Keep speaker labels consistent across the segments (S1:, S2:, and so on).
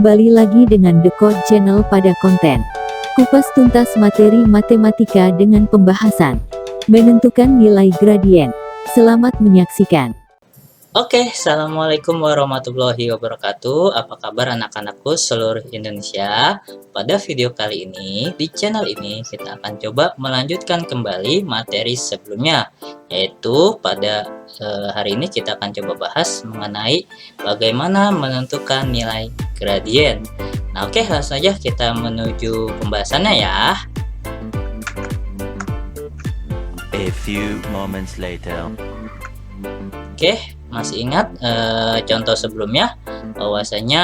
S1: Kembali lagi dengan The Code Channel pada konten kupas tuntas materi matematika dengan pembahasan menentukan nilai gradien. Selamat menyaksikan.
S2: Oke, assalamualaikum warahmatullahi wabarakatuh. Apa kabar anak-anakku seluruh Indonesia? Pada video kali ini, di channel ini kita akan coba melanjutkan kembali materi sebelumnya, yaitu pada hari ini kita akan coba bahas mengenai bagaimana menentukan nilai gradien. Nah, oke, langsung saja kita menuju pembahasannya ya.
S3: A few moments later.
S2: Oke, masih ingat contoh sebelumnya bahwasanya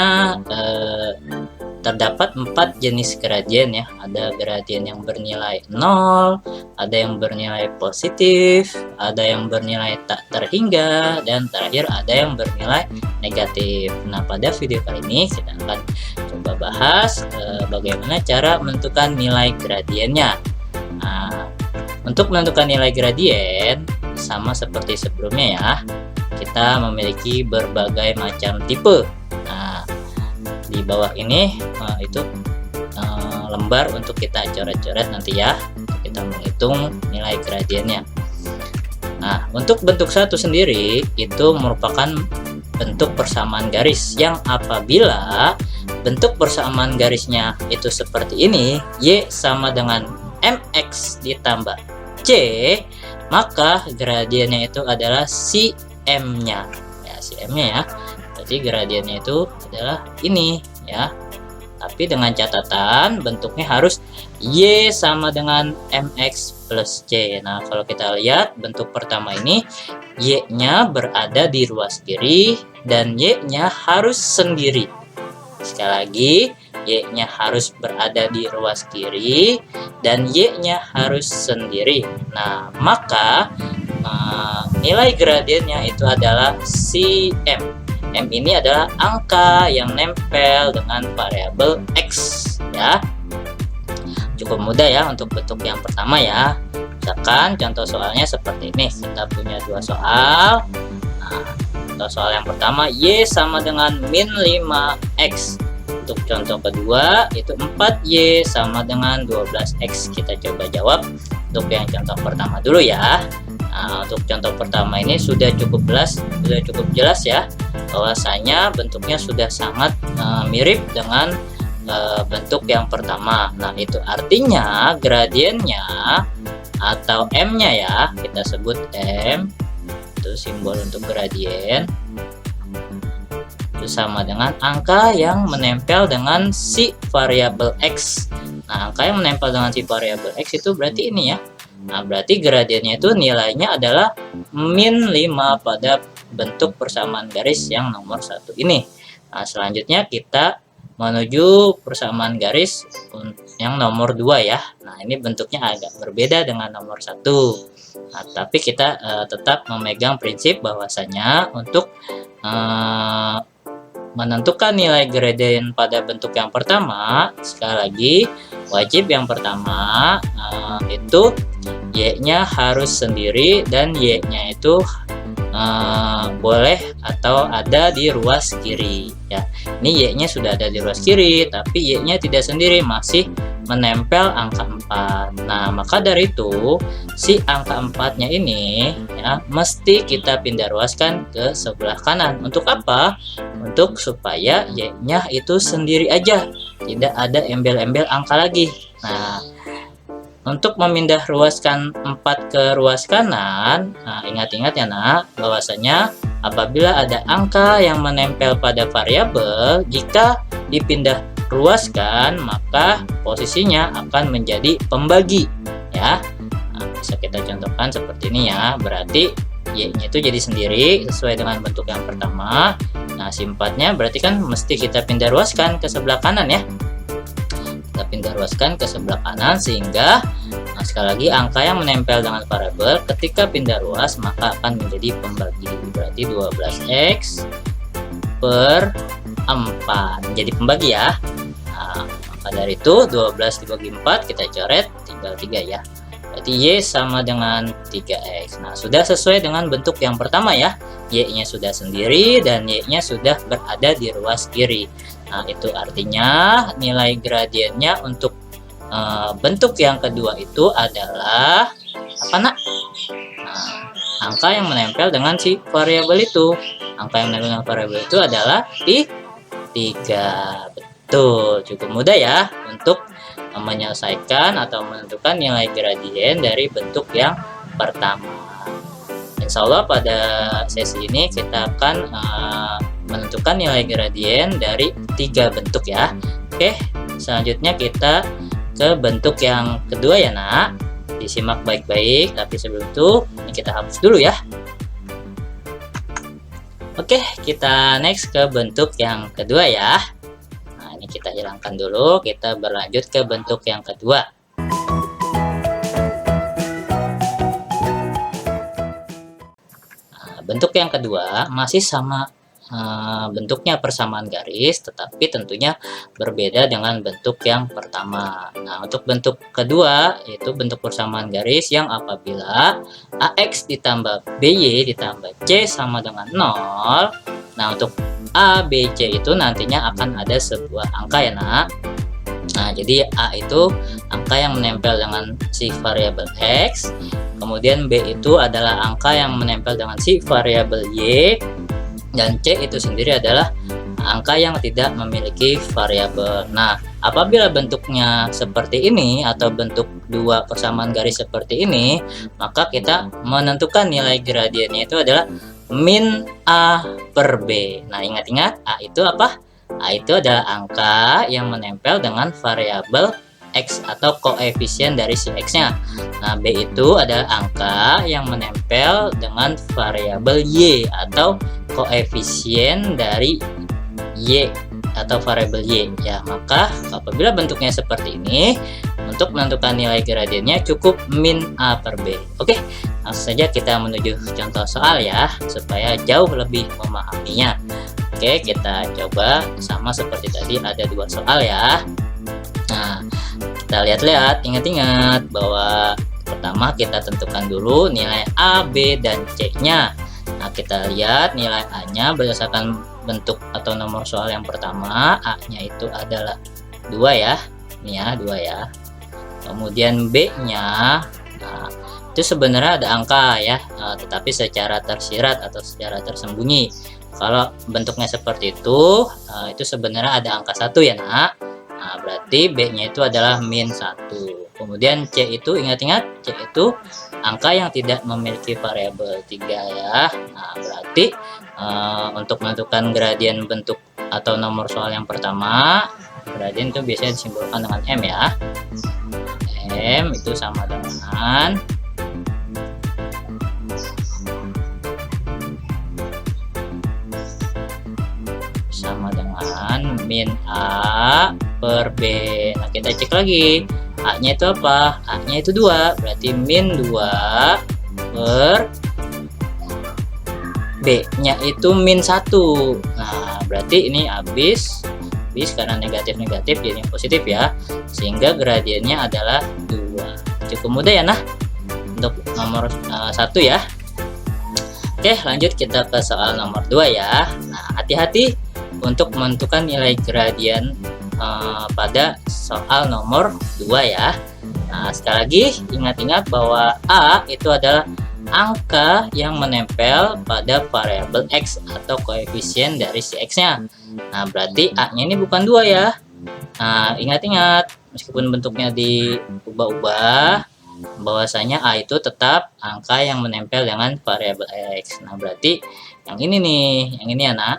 S2: terdapat 4 jenis gradien ya. Ada gradien yang bernilai 0, ada yang bernilai positif, ada yang bernilai tak terhingga, dan terakhir ada yang bernilai negatif. Nah, pada video kali ini kita akan coba bahas bagaimana cara menentukan nilai gradiennya. Nah, untuk menentukan nilai gradien sama seperti sebelumnya ya, kita memiliki berbagai macam tipe. Nah, di bawah ini itu lembar untuk kita coret-coret nanti ya, untuk kita menghitung nilai gradiennya. Nah, untuk bentuk satu sendiri itu merupakan bentuk persamaan garis yang apabila bentuk persamaan garisnya itu seperti ini, Y sama dengan MX ditambah C, maka gradiennya itu adalah si M-nya ya, si M-nya ya. Jadi gradiennya itu adalah ini ya. Tapi dengan catatan bentuknya harus Y sama dengan MX plus C. Nah, kalau kita lihat bentuk pertama ini, Y-nya berada di ruas kiri dan Y-nya harus sendiri. Sekali lagi, Y-nya harus berada di ruas kiri dan Y-nya harus sendiri. Nah, maka nilai gradiennya itu adalah si M. M ini adalah angka yang nempel dengan variabel X ya. Cukup mudah ya untuk bentuk yang pertama ya. Misalkan contoh soalnya seperti ini. Kita punya dua soal. Nah, contoh soal yang pertama, Y sama dengan min 5X. Untuk contoh kedua itu 4Y sama dengan 12X. Kita coba jawab untuk yang contoh pertama dulu ya. Nah, untuk contoh pertama ini sudah cukup jelas ya, bahwasanya bentuknya sudah sangat mirip dengan bentuk yang pertama. Nah, itu artinya gradiennya atau M-nya ya, kita sebut M, itu simbol untuk gradien, itu sama dengan angka yang menempel dengan si variabel X. Nah, angka yang menempel dengan si variabel X itu berarti ini ya. Nah, berarti gradiennya itu nilainya adalah min 5 pada bentuk persamaan garis yang nomor 1 ini. Nah, selanjutnya kita menuju persamaan garis yang nomor 2 ya. Nah, ini bentuknya agak berbeda dengan nomor 1. Nah, tapi kita tetap memegang prinsip bahwasanya untuk menentukan nilai gradien pada bentuk yang pertama, sekali lagi wajib yang pertama itu Y-nya harus sendiri dan Y-nya itu boleh atau ada di ruas kiri ya. Ini Y-nya sudah ada di ruas kiri, tapi Y-nya tidak sendiri, masih menempel angka 4. Nah, maka dari itu si angka 4-nya ini ya mesti kita pindah ruaskan ke sebelah kanan. Untuk apa? Untuk supaya Y-nya itu sendiri aja, tidak ada embel-embel angka lagi. Nah, untuk memindah ruaskan 4 ke ruas kanan, nah, ingat-ingat ya nak, bahwasanya apabila ada angka yang menempel pada variabel, jika dipindah ruaskan maka posisinya akan menjadi pembagi ya. Nah, bisa kita contohkan seperti ini ya. Berarti Y-nya itu jadi sendiri sesuai dengan bentuk yang pertama. Nah, si 4-nya berarti kan mesti kita pindah ruaskan ke sebelah kanan ya. Kita pindah ruaskan ke sebelah kanan sehingga sekali lagi angka yang menempel dengan variabel ketika pindah ruas maka akan menjadi pembagi. Berarti 12X per 4 menjadi pembagi ya. Nah, maka dari itu 12 dibagi 4 kita coret tinggal 3 ya. Berarti Y sama dengan 3X. Nah, sudah sesuai dengan bentuk yang pertama ya. Y-nya sudah sendiri dan Y-nya sudah berada di ruas kiri. Nah, itu artinya nilai gradiennya untuk bentuk yang kedua itu adalah apa, Nak? Nah, angka yang menempel dengan si variabel itu. Angka yang menempel dengan variabel itu adalah 3. Betul, cukup mudah ya untuk menyelesaikan atau menentukan nilai gradien dari bentuk yang pertama. Insya Allah pada sesi ini kita akan menentukan nilai gradien dari 3 bentuk ya. Oke, selanjutnya kita ke bentuk yang kedua ya, Nak. Disimak baik-baik, tapi sebelum itu ini kita hapus dulu ya. Oke, kita next ke bentuk yang kedua ya. Nah, ini kita hilangkan dulu, kita berlanjut ke bentuk yang kedua. Nah, bentuk yang kedua masih sama bentuknya persamaan garis, tetapi tentunya berbeda dengan bentuk yang pertama. Nah, untuk bentuk kedua yaitu bentuk persamaan garis yang apabila AX ditambah BY ditambah C sama dengan 0. Nah, untuk A, B, C itu nantinya akan ada sebuah angka ya, Nak. Nah, jadi A itu angka yang menempel dengan si variabel X, kemudian B itu adalah angka yang menempel dengan si variabel Y, dan C itu sendiri adalah angka yang tidak memiliki variabel. Nah, apabila bentuknya seperti ini atau bentuk dua persamaan garis seperti ini, maka kita menentukan nilai gradiennya itu adalah min A per B. Nah, ingat-ingat A itu apa? A itu adalah angka yang menempel dengan variabel X atau koefisien dari si X-nya. Nah, B itu adalah angka yang menempel dengan variabel Y atau koefisien dari Y atau variabel Y ya. Maka apabila bentuknya seperti ini, untuk menentukan nilai gradiennya cukup min A per B. Oke, langsung saja kita menuju contoh soal ya, supaya jauh lebih memahaminya. Oke, kita coba sama seperti tadi, ada 2 soal ya. Nah, kita lihat-lihat, ingat-ingat bahwa pertama kita tentukan dulu nilai A, B, dan C-nya. Nah, kita lihat nilai A-nya berdasarkan bentuk atau nomor soal yang pertama. A-nya itu adalah 2 ya. Ini ya, 2 ya. Kemudian B-nya, nah, itu sebenarnya ada angka ya, tetapi secara tersirat atau secara tersembunyi. Kalau bentuknya seperti itu sebenarnya ada angka 1 ya, Nak. Nah, berarti B-nya itu adalah min 1. Kemudian C itu, ingat-ingat, C itu angka yang tidak memiliki variabel 3 ya. Nah, berarti untuk menentukan gradien bentuk atau nomor soal yang pertama, gradien itu biasanya disimbolkan dengan M ya. M itu sama dengan min A per B. Nah, kita cek lagi. A-nya itu apa? A-nya itu 2. Berarti min 2 per B-nya itu min 1. Nah, berarti ini habis karena negatif-negatif jadi positif ya. Sehingga gradiennya adalah 2. Cukup mudah ya, nah. Untuk nomor 1 ya. Oke, lanjut kita ke soal nomor 2 ya. Nah, hati-hati untuk menentukan nilai gradien pada soal nomor 2 ya. Nah, sekali lagi ingat-ingat bahwa A itu adalah angka yang menempel pada variabel X atau koefisien dari si X-nya. Nah, berarti A-nya ini bukan 2 ya. Nah, ingat-ingat, meskipun bentuknya diubah-ubah, bahwasanya A itu tetap angka yang menempel dengan variabel X. Nah, berarti yang ini nih, yang ini ya, Nak.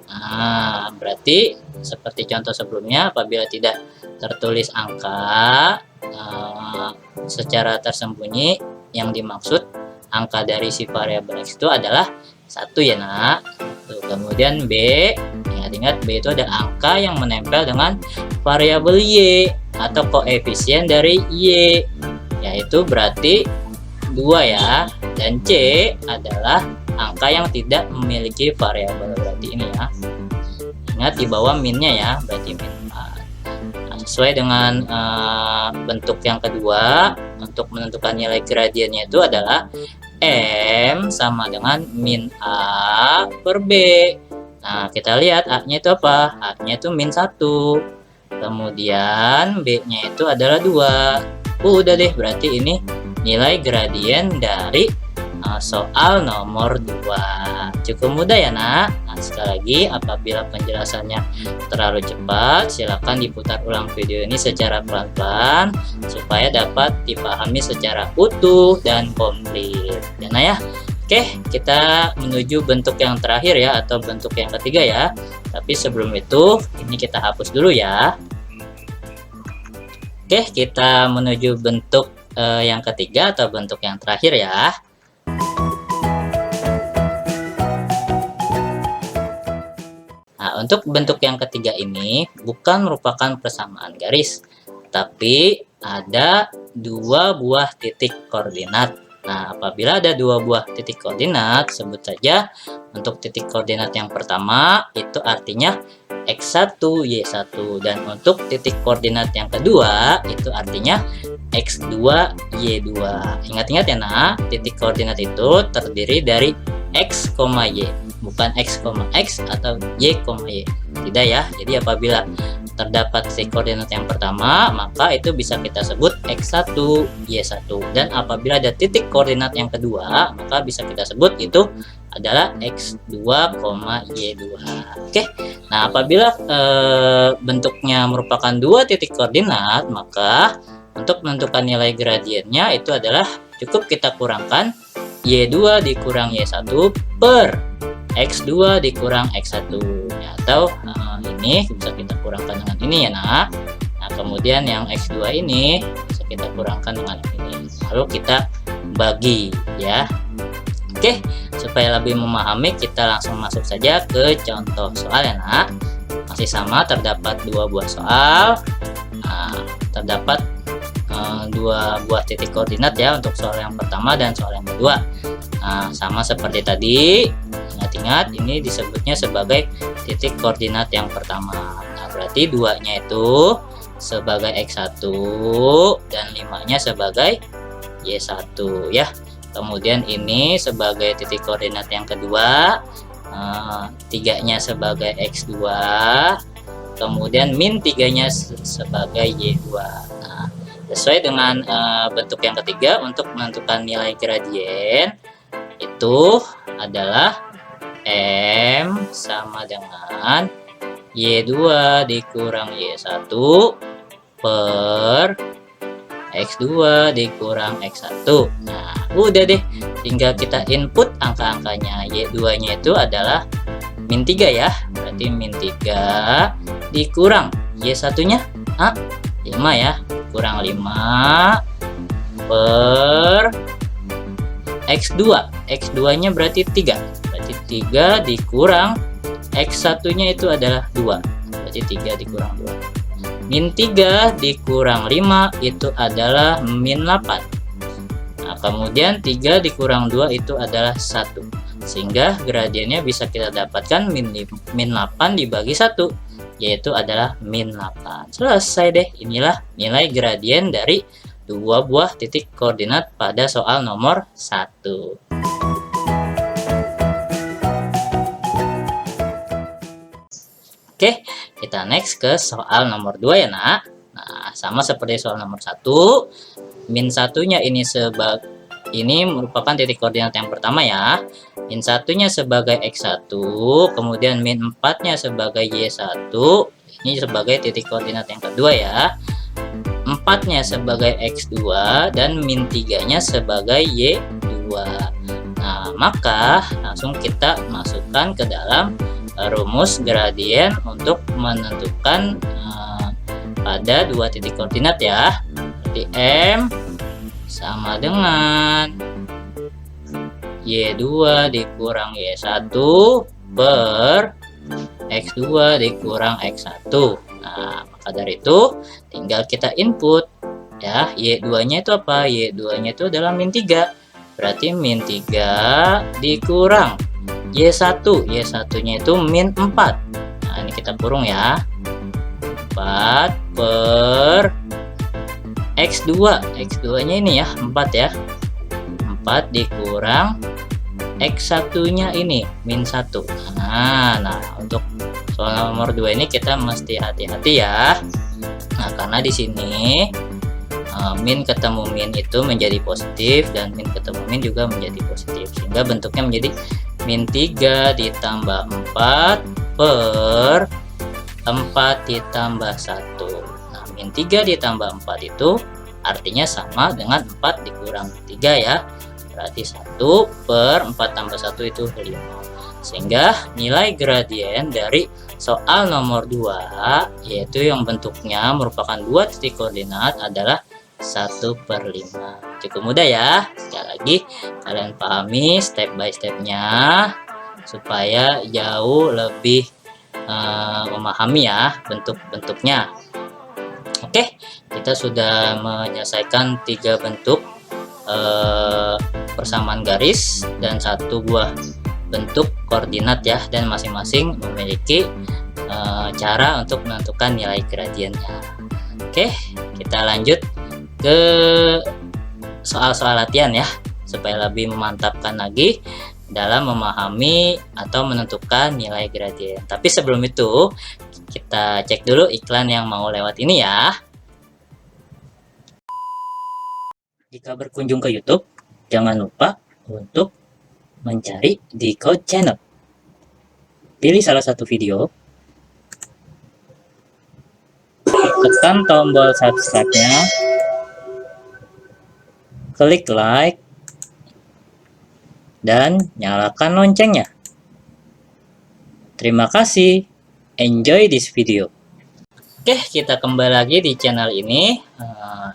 S2: Nah, berarti seperti contoh sebelumnya, apabila tidak tertulis angka secara tersembunyi, yang dimaksud angka dari si variabel X itu adalah 1 ya, Nak. Tuh, kemudian B, ingat-ingat B itu ada angka yang menempel dengan variabel Y atau koefisien dari Y, yaitu berarti 2 ya. Dan C adalah angka yang tidak memiliki variabel, berarti ini ya. Ingat di bawah minnya ya, berarti min 4. Nah, sesuai dengan bentuk yang kedua, untuk menentukan nilai gradiennya itu adalah M sama dengan min A per B. Nah, kita lihat A-nya itu apa? A-nya itu min 1. Kemudian B-nya itu adalah 2. Udah deh, berarti ini nilai gradien dari soal nomor 2. Cukup mudah ya nak. Nah, sekali lagi, apabila penjelasannya terlalu cepat, silakan diputar ulang video ini secara pelan-pelan supaya dapat dipahami secara utuh dan komplit ya nak ya. Oke, kita menuju bentuk yang terakhir ya, atau bentuk yang ketiga ya. Tapi sebelum itu, ini kita hapus dulu ya. Oke, kita menuju bentuk yang ketiga atau bentuk yang terakhir ya. Nah, untuk bentuk yang ketiga ini bukan merupakan persamaan garis, tapi ada dua buah titik koordinat. Nah, apabila ada dua buah titik koordinat, sebut saja untuk titik koordinat yang pertama itu artinya X1, Y1, dan untuk titik koordinat yang kedua itu artinya X2, Y2. Ingat-ingat ya nak, titik koordinat itu terdiri dari X, Y, bukan X, X atau Y, Y. Tidak ya. Jadi apabila terdapat titik koordinat yang pertama, maka itu bisa kita sebut X1, Y1. Dan apabila ada titik koordinat yang kedua, maka bisa kita sebut itu adalah X2, Y2. Oke. Nah, apabila bentuknya merupakan dua titik koordinat, maka untuk menentukan nilai gradiennya itu adalah cukup kita kurangkan Y2 dikurang Y1 per X2 dikurang X1. Atau ini bisa kita kurangkan dengan ini ya nak. Nah, kemudian yang X2 ini bisa kita kurangkan dengan ini, lalu kita bagi ya. Oke, supaya lebih memahami, kita langsung masuk saja ke contoh soal ya nak. Masih sama, terdapat dua buah soal. Nah, terdapat dua buah titik koordinat ya untuk soal yang pertama dan soal yang kedua. Nah, sama seperti tadi, ingat-ingat ini disebutnya sebagai titik koordinat yang pertama. Nah, berarti 2-nya itu sebagai X1 dan 5-nya sebagai Y1 ya. Kemudian ini sebagai titik koordinat yang kedua, 3-nya sebagai X2, kemudian min 3-nya sebagai Y2. Nah, sesuai dengan bentuk yang ketiga, untuk menentukan nilai gradien itu adalah M sama dengan Y2 dikurang Y1 per X2 dikurang X1. Nah, udah deh, tinggal kita input angka-angkanya. Y2 nya itu adalah min 3 ya, berarti min 3 dikurang Y1 nya 5 ya, kurang 5 per X2. X2 nya berarti 3, berarti 3 dikurang X1 nya itu adalah 2, berarti 3 dikurang 2. Min 3 dikurang 5 itu adalah min 8. Nah, kemudian 3 dikurang 2 itu adalah 1, sehingga gradiennya bisa kita dapatkan min 8 dibagi 1, yaitu adalah min 8. Selesai deh, inilah nilai gradien dari dua buah titik koordinat pada soal nomor 1. Oke, kita next ke soal nomor 2 ya nak. Nah, sama seperti soal nomor 1, min 1-nya ini merupakan titik koordinat yang pertama ya. Min 1-nya sebagai X1, kemudian min 4-nya sebagai Y1, ini sebagai titik koordinat yang kedua ya. 4-nya sebagai X2 dan min 3-nya sebagai Y2. Nah, maka langsung kita masukkan ke dalam rumus gradien untuk menentukan pada dua titik koordinat ya. Jadi M sama dengan Y2 dikurang Y1 per X2 dikurang X1. Nah, maka dari itu tinggal kita input ya. Y2-nya itu apa? Y2-nya itu adalah min 3. Berarti min 3 dikurang Y1. Y1-nya itu min 4. Nah, ini kita kurung ya. 4 per X2. X2-nya ini ya, 4 ya. 4 dikurang X1-nya ini -1. Nah, untuk soal nomor 2 ini kita mesti hati-hati ya. Nah, karena di sini min ketemu min itu menjadi positif dan min ketemu min juga menjadi positif, sehingga bentuknya menjadi -3 ditambah 4 per 4 ditambah 1. Nah, -3 ditambah 4 itu artinya sama dengan 4 dikurang 3 ya. Berarti 1 per 4 tambah 1 itu 5. Sehingga nilai gradien dari soal nomor 2, yaitu yang bentuknya merupakan 2 titik koordinat, adalah 1/5. Cukup mudah ya. Sekali lagi kalian pahami step by stepnya supaya jauh lebih memahami ya bentuk-bentuknya. Oke, kita sudah menyelesaikan 3 bentuk persamaan garis dan 1 buah bentuk koordinat ya, dan masing-masing memiliki cara untuk menentukan nilai gradiennya. Oke, kita lanjut ke soal-soal latihan ya, supaya lebih memantapkan lagi dalam memahami atau menentukan nilai gradien. Tapi sebelum itu kita cek dulu iklan yang mau lewat ini ya. Jika berkunjung ke YouTube, jangan lupa untuk mencari Decode Channel. Pilih salah satu video, tekan tombol subscribe-nya, klik like, dan nyalakan loncengnya. Terima kasih. Enjoy this video. Oke, kita kembali lagi di channel ini.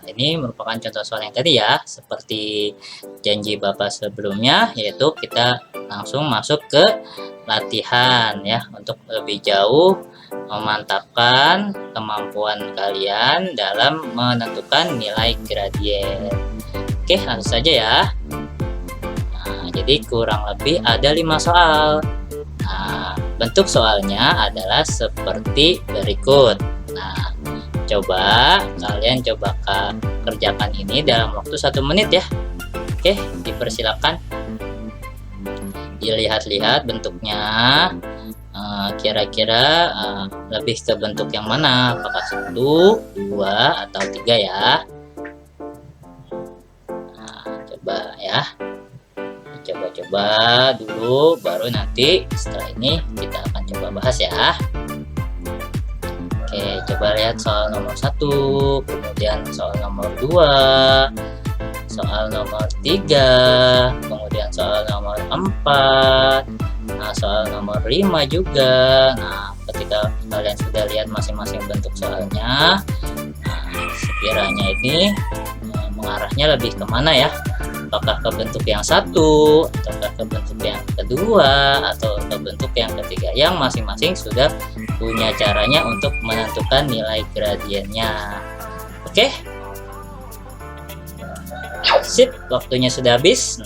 S2: Ini merupakan contoh soal yang tadi ya, seperti janji Bapak sebelumnya, yaitu kita langsung masuk ke latihan ya, untuk lebih jauh memantapkan kemampuan kalian dalam menentukan nilai gradien. Oke, langsung saja ya. Nah, jadi kurang lebih ada 5 soal. Nah, bentuk soalnya adalah seperti berikut. Nah, kalian coba kerjakan ini dalam waktu 1 menit ya. Oke, dipersilakan dilihat-lihat bentuknya, kira-kira lebih ke bentuk yang mana, apakah 1, 2, atau 3 ya. Nah, coba ya, coba dulu, baru nanti setelah ini kita akan coba bahas ya. Oke, coba lihat soal nomor 1, kemudian soal nomor 2, soal nomor 3, kemudian soal nomor 4, nah soal nomor 5 juga. Nah, ketika kalian sudah lihat masing-masing bentuk soalnya, nah, sekiranya ini mengarahnya lebih kemana ya? Apakah ke bentuk yang 1, ataukah ke bentuk yang kedua, atau ke bentuk yang ketiga, yang masing-masing sudah punya caranya untuk menentukan nilai gradiennya. Oke, sip, waktunya sudah habis.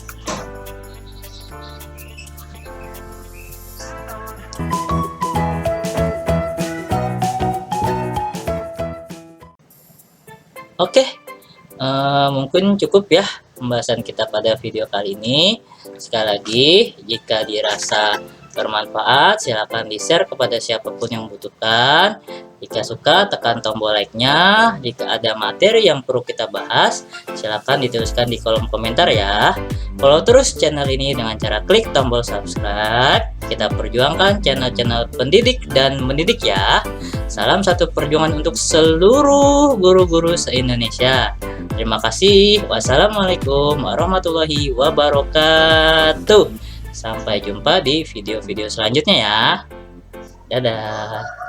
S2: Oke, mungkin cukup ya pembahasan kita pada video kali ini. Sekali lagi, jika dirasa bermanfaat, silahkan di-share kepada siapapun yang membutuhkan. Jika suka, tekan tombol like-nya. Jika ada materi yang perlu kita bahas, silahkan dituliskan di kolom komentar ya. Follow terus channel ini dengan cara klik tombol subscribe. Kita perjuangkan channel-channel pendidik dan mendidik ya. Salam satu perjuangan untuk seluruh guru-guru se-Indonesia. Terima kasih. Wassalamualaikum warahmatullahi wabarakatuh. Sampai jumpa di video-video selanjutnya ya. Dadah.